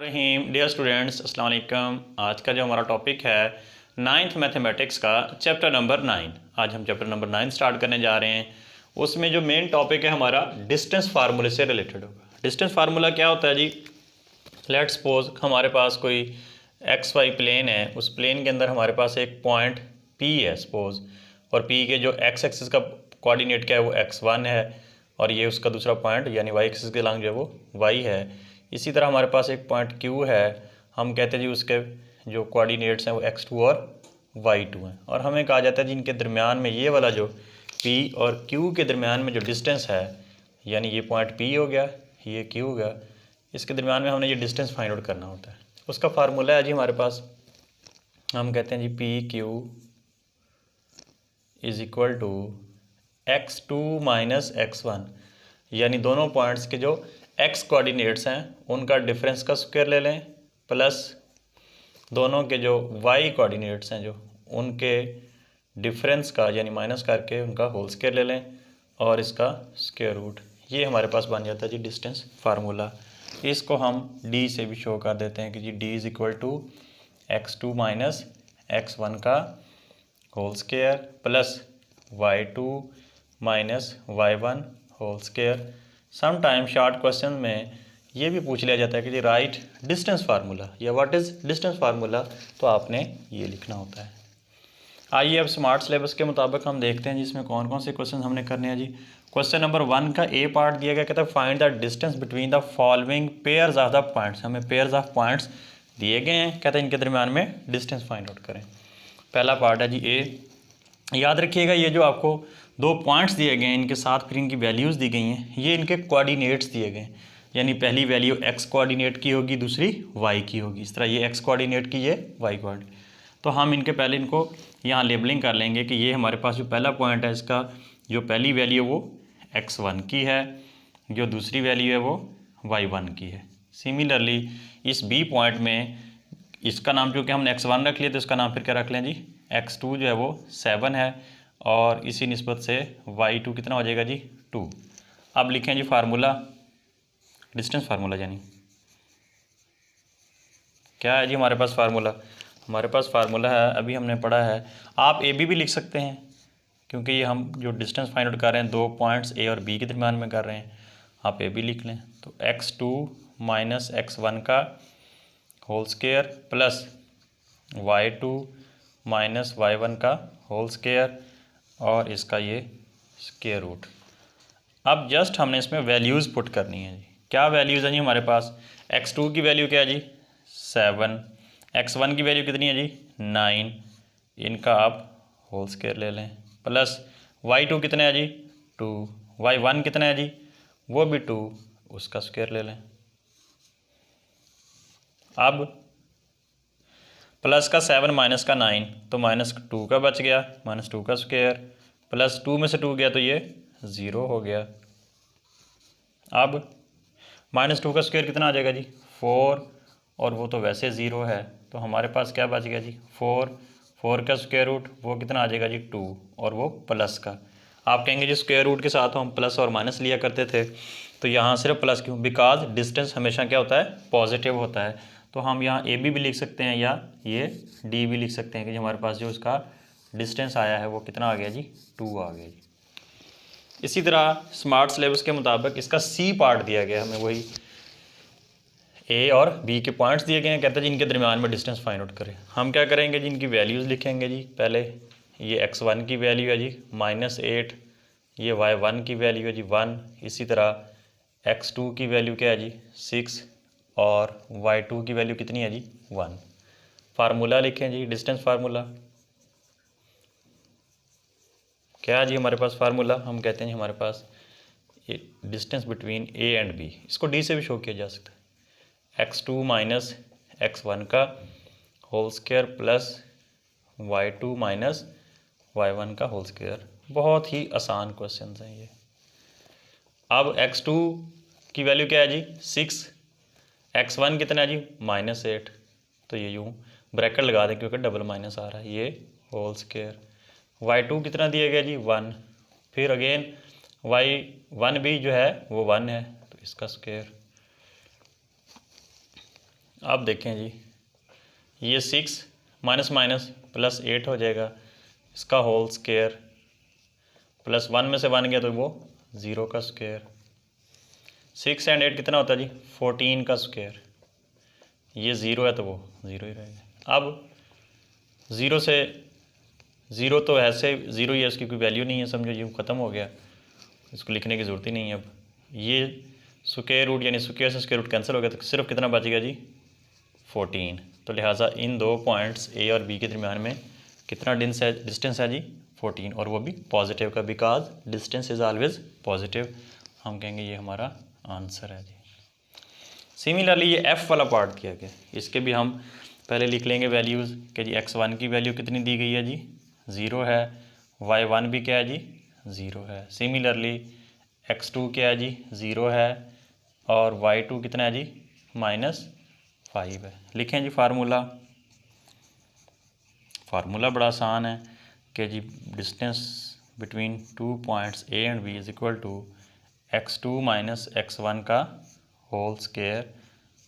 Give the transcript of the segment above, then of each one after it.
रहीम dear students अस्सलाम वालेकुम। आज का जो हमारा टॉपिक है 9th मैथमेटिक्स का चैप्टर नंबर 9। आज हम चैप्टर नंबर 9 स्टार्ट करने जा रहे हैं। उसमें जो मेन टॉपिक है हमारा डिस्टेंस फार्मूले से रिलेटेड होगा। डिस्टेंस फार्मूला क्या होता है जी? लेट्स सपोज हमारे पास कोई एक्स वाई प्लेन है, उस प्लेन के अंदर हमारे पास एक पॉइंट P है सपोज, और P के जो एक्स एक्सिस का कोऑर्डिनेट क्या है वो x1 है, और ये उसका दूसरा पॉइंट यानी y एक्सिस के लॉन्ग जो है वो y है। इसी तरह हमारे पास एक पॉइंट Q है, हम कहते हैं जी उसके जो कोऑर्डिनेट्स हैं वो x2 और y2 हैं, और हमें कहा जाता है जी इनके दरमियान में ये वाला जो P और Q के दरमियान में जो डिस्टेंस है, यानी ये पॉइंट P हो गया, ये Q हो गया, इसके दरमियान में हमने ये डिस्टेंस फाइंड आउट करना होता है। उसका फार्मूला है जी हमारे पास, हम कहते हैं जी PQ is equal to x2 minus x1, यानी दोनों पॉइंट्स के जो x कोऑर्डिनेट्स हैं उनका डिफरेंस का स्क्वायर ले लें, प्लस दोनों के जो y कोऑर्डिनेट्स हैं जो उनके डिफरेंस का यानी माइनस करके उनका होल स्क्वायर ले लें, और इसका स्क्वायर रूट। ये हमारे पास बन जाता है जी डिस्टेंस फार्मूला। इसको हम d से भी शो कर देते हैं कि जी d is equal to x2 minus x1 का whole square plus y2 minus y1 whole square. Some time short question में ये भी पूछ लिया जाता है कि जी राइट डिस्टेंस फार्मूला या व्हाट इज़ डिस्टेंस फार्मूला, तो आपने ये लिखना होता है। आइए अब स्मार्ट सिलेबस के मुताबिक हम देखते हैं जिसमें कौन कौन से क्वेश्चन हमने करने हैं जी। क्वेश्चन नंबर 1 का ए पार्ट दिया गया, कहता है find the distance between the following pairs of the points. हमें पेयर्स ऑफ पॉइंट्स दिए गए हैं, कहते हैं इनके दरमियान में डिस्टेंस फाइंड आउट करें। पहला पार्ट है जी ए। याद रखिएगा ये जो आपको दो पॉइंट्स दिए गए हैं इनके साथ फिर इनकी वैल्यूज़ दी गई हैं, ये इनके कोऑर्डिनेट्स दिए गए हैं, यानी पहली वैल्यू x कोऑर्डिनेट की होगी, दूसरी y की होगी। इस तरह ये x कोऑर्डिनेट की, ये y कोऑर्डिनेट। तो हम इनके पहले इनको यहाँ लेबलिंग कर लेंगे कि ये हमारे पास जो पहला पॉइंट है इसका जो पहली वैल्यू है वो x1 की है, जो दूसरी वैल्यू है वो y1 की है। सिमिलरली इस b पॉइंट में इसका नाम क्योंकि हमने x1 रख लिया तो इसका नाम फिर क्या रख लें जी, x2 जो है वो 7 है, और इसी निस्बत से y2 कितना हो जाएगा जी 2। अब लिखें जी फार्मूला, डिस्टेंस फार्मूला यानी क्या है जी हमारे पास फार्मूला। हमारे पास फार्मूला है, अभी हमने पढ़ा है, आप ए बी भी लिख सकते हैं क्योंकि ये हम जो डिस्टेंस फाइंड आउट कर रहे हैं दो पॉइंट्स ए और बी के दरमियान में कर रहे हैं, आप ए बी लिख लें। तो x2 माइनस x1 का whole square plus y2 minus y1 का होल स्क्वायर, और इसका ये स्क्वायर रूट। अब जस्ट हमने इसमें वैल्यूज़ पुट करनी है जी। क्या वैल्यूज़ हैं जी हमारे पास? x2 की वैल्यू क्या है जी 7, x1 की वैल्यू कितनी है जी 9, इनका आप होल स्क्वायर ले लें, प्लस y2 कितना है जी 2, y1 कितना है जी वो भी 2, उसका स्क्वायर ले लें। अब प्लस का 7 माइनस का 9, तो -2 का बच गया, -2 का स्क्वायर, प्लस 2 में से 2 गया तो ये 0 हो गया। अब -2 का स्क्वायर कितना आ जाएगा जी 4, और वो तो वैसे 0 है, तो हमारे पास क्या बच गया जी 4 का स्क्वायर रूट वो कितना आ जाएगा जी 2, और वो प्लस का। आप कहेंगे जी स्क्वायर रूट के साथ हम प्लस और माइनस लिया करते थे, तो यहाँ सिर्फ प्लस क्यों? बिकॉज डिस्टेंस हमेशा क्या होता है, पॉजिटिव होता है। तो हम यहाँ ए बी भी लिख सकते हैं या ये डी भी लिख सकते हैं कि हमारे पास जो इसका डिस्टेंस आया है वो कितना आ गया जी 2 आ गया जी। इसी तरह स्मार्ट सिलेबस के मुताबिक इसका सी पार्ट दिया गया हमें, वही ए और बी के पॉइंट्स दिए गए हैं, कहते हैं जी इनके दरमियान में डिस्टेंस फाइंड आउट करें। हम क्या करेंगे जी, इनकी वैल्यूज़ लिखेंगे जी। पहले ये x1 की वैल्यू है जी -8, ये y1 की वैल्यू है जी 1, इसी तरह x2 की वैल्यू क्या है जी 6, और y2 की वैल्यू कितनी है जी 1। फार्मूला लिखें जी, डिस्टेंस फार्मूला क्या है जी हमारे पास फार्मूला, हम कहते हैं जी हमारे पास ये distance between A and B, इसको डी से भी शो किया जा सकता है, x2 माइनस x1 का whole square plus y2 minus y1 का होल स्क्वायर। बहुत ही आसान क्वेश्चन हैं ये। अब x2 की वैल्यू क्या है जी 6, x1 कितना है जी -8, तो ये यूँ ब्रैकेट लगा दें क्योंकि डबल माइनस आ रहा है, ये होल स्क्वायर। y2 कितना दिया गया जी 1, फिर अगेन y1 भी जो है वो 1 है, तो इसका स्क्वायर। अब देखें जी, ये 6 माइनस माइनस प्लस 8 हो जाएगा, इसका होल स्क्वायर प्लस 1 में से 1 गया तो वो 0 का स्क्वायर। 6 एंड 8 कितना होता है जी? 14 का स्क्वायर। ये 0 है तो वो 0 ही रहेगा। अब 0 से 0 तो ऐसे 0 ही है, उसकी कोई वैल्यू नहीं है, समझो ये ख़त्म हो गया, इसको लिखने की ज़रूरत ही नहीं है। अब ये स्क्वायर रूट यानी स्क्वायर से स्क्वायर रूट कैंसिल हो गया, तो सिर्फ कितना बचेगा जी? 14। तो लिहाजा इन दो पॉइंट्स ए और बी के दरमियान में कितना डिस्टेंस है जी? 14, और वो भी पॉजिटिव का, because distance is always positive. हम कहेंगे ये हमारा आंसर है जी। सिमिलरली ये एफ़ वाला पार्ट किया गया, इसके भी हम पहले लिख लेंगे वैल्यूज़ कि जी x1 की वैल्यू कितनी दी गई है जी? 0 है। y1 भी क्या है जी? 0 है। सिमिलरली x2 क्या है जी? 0 है। और y2 कितना है जी? -5 है। लिखें जी फार्मूला बड़ा आसान है कि जी distance between 2 points A and B is equal to x2 minus x1 का whole square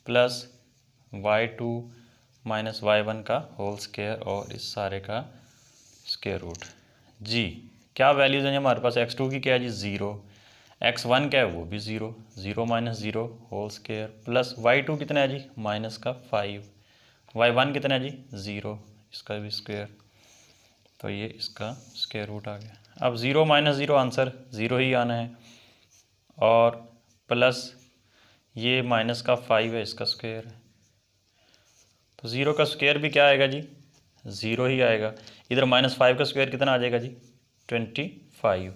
plus y2 minus y1 का होल स्क्वायर और इस सारे का स्क्वायर रूट। जी क्या वैल्यूज़ हैं हमारे पास? x2 की क्या है जी? 0, x1 क्या है? वो भी 0, 0 minus 0 whole square plus y2 कितना है जी? माइनस का 5, y1 कितना है जी? 0, इसका भी स्क्वायर, तो ये इसका स्क्वायर रूट आ गया। अब 0 माइनस 0 आंसर 0 ही आना है, और प्लस ये माइनस का 5 है, इसका स्क्वायर है, तो 0 का स्क्वायर भी क्या आएगा जी? 0 ही आएगा। इधर -5 का स्क्वायर कितना आ जाएगा जी? 25।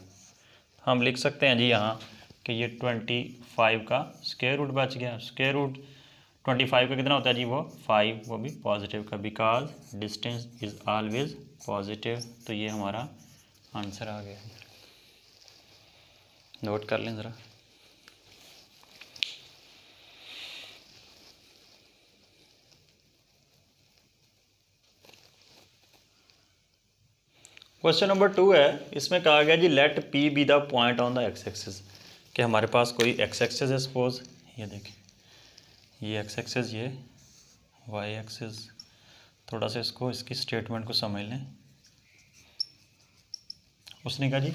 हम लिख सकते हैं जी यहाँ कि ये 25 का स्क्वायर रूट बच गया। स्क्वायर रूट 25 का कितना होता है जी? वो 5, वो भी पॉजिटिव का, because distance is always positive. तो ये हमारा आंसर आ गया। नोट कर लें ज़रा। क्वेश्चन नंबर 2 है, इसमें कहा गया जी let P be the point on the X axis, कि हमारे पास कोई एक्स एक्सिस है सपोज, ये देखें ये एक्स एक्सिस, ये वाई एक्सिस। थोड़ा सा इसको इसकी स्टेटमेंट को समझ लें। उसने कहा जी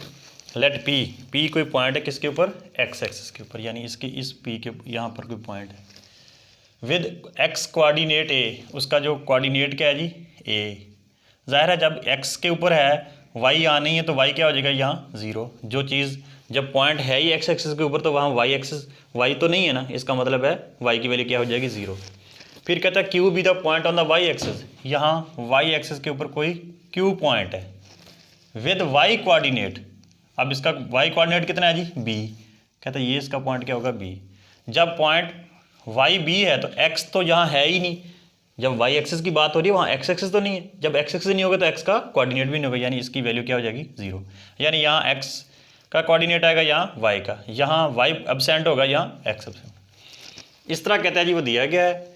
लेट पी कोई पॉइंट है किसके ऊपर? एक्स एक्सिस के ऊपर, यानी इसकी इस पी के यहाँ पर कोई पॉइंट है विद एक्स कोऑर्डिनेट ए, उसका जो कोऑर्डिनेट क्या है जी? ए। जाहिर है जब एक्स के ऊपर है, वाई यहाँ नहीं है, तो वाई क्या हो जाएगा? यहाँ 0। जो चीज़ जब पॉइंट है ही एक्स एक्सिस के ऊपर, तो वहाँ वाई एक्सिस, वाई तो नहीं है ना, इसका मतलब है वाई की वैल्यू क्या हो जाएगी? 0। फिर कहता है Q be the point on the Y axis, यहाँ वाई एक्सिस के ऊपर कोई क्यू पॉइंट है विद वाई कोऑर्डिनेट। अब इसका वाई कोऑर्डिनेट कितना है जी? बी। कहता है ये इसका पॉइंट क्या होगा? बी। जब पॉइंट वाई बी है तो एक्स तो यहाँ है ही नहीं, जब वाई एक्सिस की बात हो रही है वहाँ एक्स एक्सिस तो नहीं है, जब एक्स एक्सिस नहीं होगा तो एक्स का कोऑर्डिनेट भी नहीं होगा, यानी इसकी वैल्यू क्या हो जाएगी? 0। यानी यहाँ एक्स का कोऑर्डिनेट आएगा, यहाँ वाई का, यहाँ वाई एब्सेंट होगा, यहाँ एक्स एब्सेंट। इस तरह कहता है जी वो दिया गया है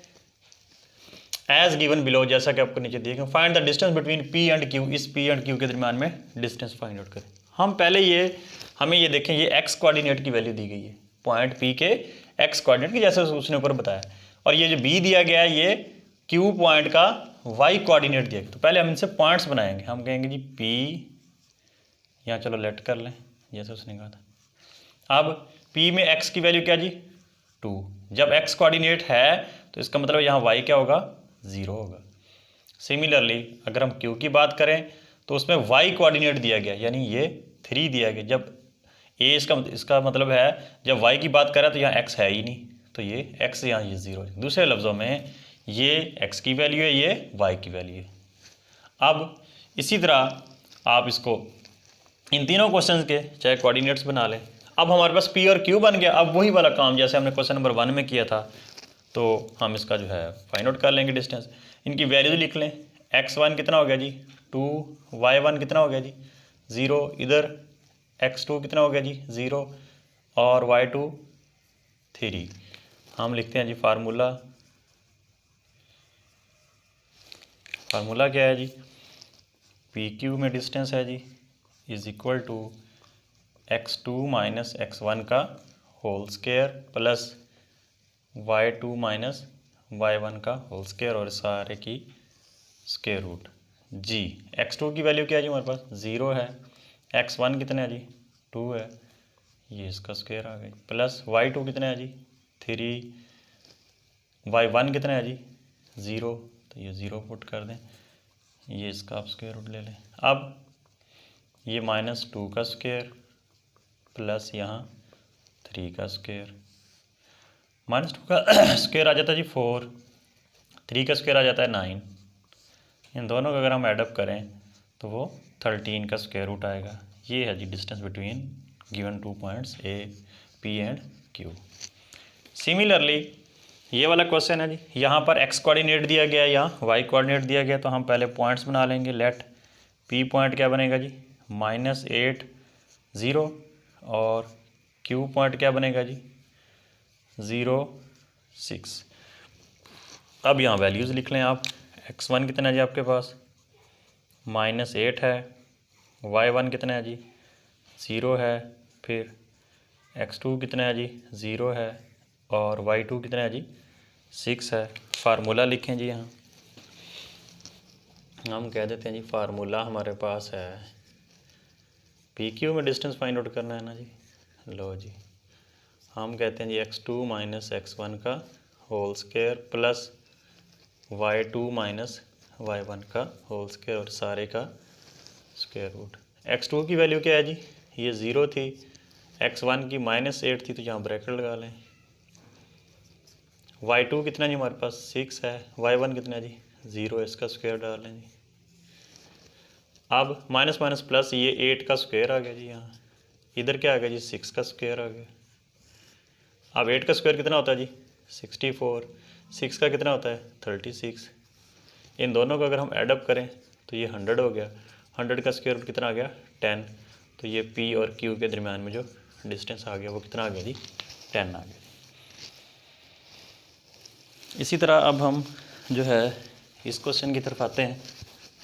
एज गिवन बिलो, जैसा कि आपको नीचे दिया। Find the distance between P and Q, इस पी एंड क्यू के दरमियान में डिस्टेंस फाइंड आउट करें। हम पहले हमें ये देखें, ये एक्स कोऑर्डिनेट की वैल्यू दी गई है, पॉइंट पी के एक्स कोऑर्डिनेट की, जैसे उसने ऊपर बताया, और ये जो बी दिया गया है ये क्यू पॉइंट का वाई कोऑर्डिनेट दिया गया। तो पहले हम इनसे पॉइंट्स बनाएंगे, हम कहेंगे जी पी, यहाँ चलो लेट कर लें जैसे उसने कहा था। अब पी में एक्स की वैल्यू क्या जी? 2। जब एक्स कोऑर्डिनेट है तो इसका मतलब यहाँ वाई क्या होगा? 0 होगा। सिमिलरली अगर हम क्यू की बात करें तो उसमें वाई कोऑर्डिनेट दिया गया, यानी ये 3 दिया गया। जब ए इसका मतलब है जब वाई की बात करें तो यहाँ एक्स है ही नहीं, तो ये एक्स यहाँ ये 0 है। दूसरे लफ्ज़ों में ये एक्स की वैल्यू है, ये वाई की वैल्यू है। अब इसी तरह आप इसको इन तीनों क्वेश्चंस के चाहे कोऑर्डिनेट्स बना लें। अब हमारे पास पी और क्यू बन गया। अब वही वाला काम जैसे हमने क्वेश्चन नंबर 1 में किया था, तो हम इसका जो है फाइंड आउट कर लेंगे डिस्टेंस। इनकी वैल्यूज लिख लें। x1 कितना हो गया जी? 2। y1 कितना हो गया जी? 0। इधर x2 कितना हो गया जी? 0। और y2 3। हम लिखते हैं जी फार्मूला क्या है जी? पी क्यू में डिस्टेंस है जी is equal to x2 minus x1 का whole square plus y2 minus y1 का होल स्क्वायर और सारे की स्क्वायर रूट जी। x2 की वैल्यू क्या है जी हमारे पास 0 है, x1 कितना है जी 2 है, ये इसका स्क्वायर आ गई, प्लस y2 कितना है जी 3, y1 कितना है जी 0, तो ये 0 पुट कर दें, ये इसका आप स्क्वायर रूट ले लें। अब ये -2 का स्क्वायर प्लस यहाँ 3 का स्क्वायर, -2 का स्क्वायर आ जाता है जी 4, 3 का स्क्वायर आ जाता है 9, इन दोनों का अगर हम एडअप करें तो वो 13 का स्क्वायर रूट आएगा। ये है जी distance between given 2 points A P and Q. Similarly ये वाला क्वेश्चन है जी, यहाँ पर x कोऑर्डिनेट दिया गया है, यहाँ y कोऑर्डिनेट दिया गया, तो हम पहले पॉइंट्स बना लेंगे। लेट p पॉइंट क्या बनेगा जी -8 0 और q पॉइंट क्या बनेगा जी 0 6। अब यहाँ वैल्यूज़ लिख लें आप। x1 कितना है जी आपके पास -8 है, y1 कितना है जी 0 है, फिर x2 कितना है जी 0 है और y2 कितना है जी 6 है। फार्मूला लिखें जी, यहाँ हम कह देते हैं जी फार्मूला हमारे पास है, पी क्यू में डिस्टेंस फाइंड आउट करना है ना जी। लो जी, हम कहते हैं जी x2 - x1 का whole square plus y2 - y1 का होल स्क्वायर और सारे का स्क्वायर रूट। x2 की वैल्यू क्या है जी, ये 0 थी, x1 की -8 थी, तो यहाँ ब्रैकेट लगा लें। y2 कितना जी हमारे पास 6 है, y1 कितना है जी 0, इसका स्क्वायर डाल लें जी। अब माइनस माइनस प्लस, ये 8 का स्क्वायर आ गया जी, यहाँ इधर क्या आ गया जी 6 का स्क्वायर आ गया। अब 8 का स्क्वायर कितना होता है जी 64, 6 का कितना होता है 36, इन दोनों को अगर हम एडअप करें तो ये 100 हो गया, 100 का स्क्वायर रूट कितना आ गया 10, तो ये P और Q के दरमियान में जो डिस्टेंस आ गया वो कितना आ गया जी 10 आ गया। इसी तरह अब हम जो है इस क्वेश्चन की तरफ आते हैं।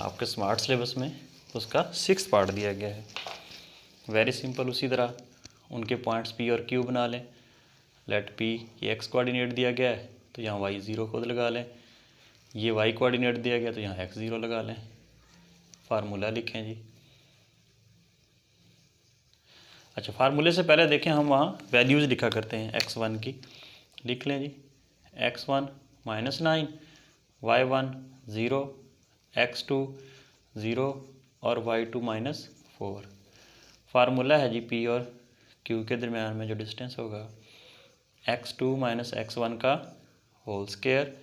आपके स्मार्ट सिलेबस में उसका 6th पार्ट दिया गया है, वेरी सिंपल। उसी तरह उनके पॉइंट्स P और Q बना लें। लेट P ये x कोऑर्डिनेट दिया गया है तो यहाँ y0 खुद लगा लें, ये y कोऑर्डिनेट दिया गया तो यहाँ x0 लगा लें। फार्मूला लिखें जी। अच्छा, फार्मूले से पहले देखें हम वहाँ वैल्यूज़ लिखा करते हैं। x1 की लिख लें जी, x1 -9, y1 0, x2 0 और y2 -4। फार्मूला है जी P और Q के दरमियान में जो डिस्टेंस होगा x2 - x1 का whole square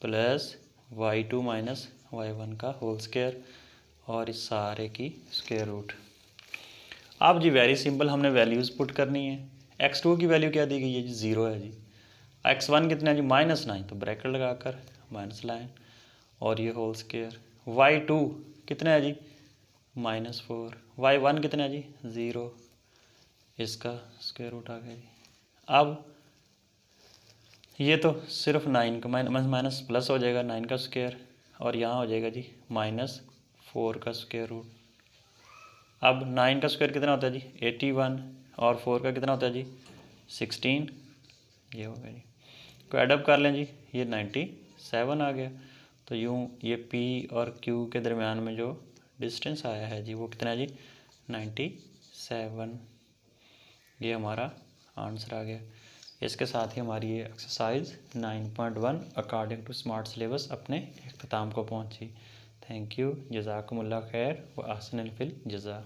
plus y2 - y1 का होल स्क्वायर और इस सारे की स्क्वायर रूट। अब जी वेरी सिंपल, हमने वैल्यूज़ पुट करनी है। x2 की वैल्यू क्या दी गई है जी 0 है जी, x1 कितना है जी -9, तो ब्रैकेट लगाकर माइनस लाइन और ये होल स्क्वायर। y2 कितना है जी -4, y1 कितना है जी 0, इसका स्क्वायर रूट आ गया जी। अब ये तो सिर्फ 9 का माइनस प्लस हो जाएगा 9 का स्क्वायर और यहाँ हो जाएगा जी -4 का स्क्वायर रूट। अब 9 का स्क्वायर कितना होता है जी 81 और 4 का कितना होता है जी 16, ये हो गया जी। को एडअप कर लें जी, ये 97 आ गया। तो यूँ ये P और Q के दरमियान में जो डिस्टेंस आया है जी वो कितना है जी 97, ये हमारा आंसर आ गया। इसके साथ ही हमारी ये exercise 9.1 according to smart syllabus अपने अख्ताम को पहुंची। थैंक यू, जज़ाकुमुल्लाह खैर व अहसनुल फिल जज़ा।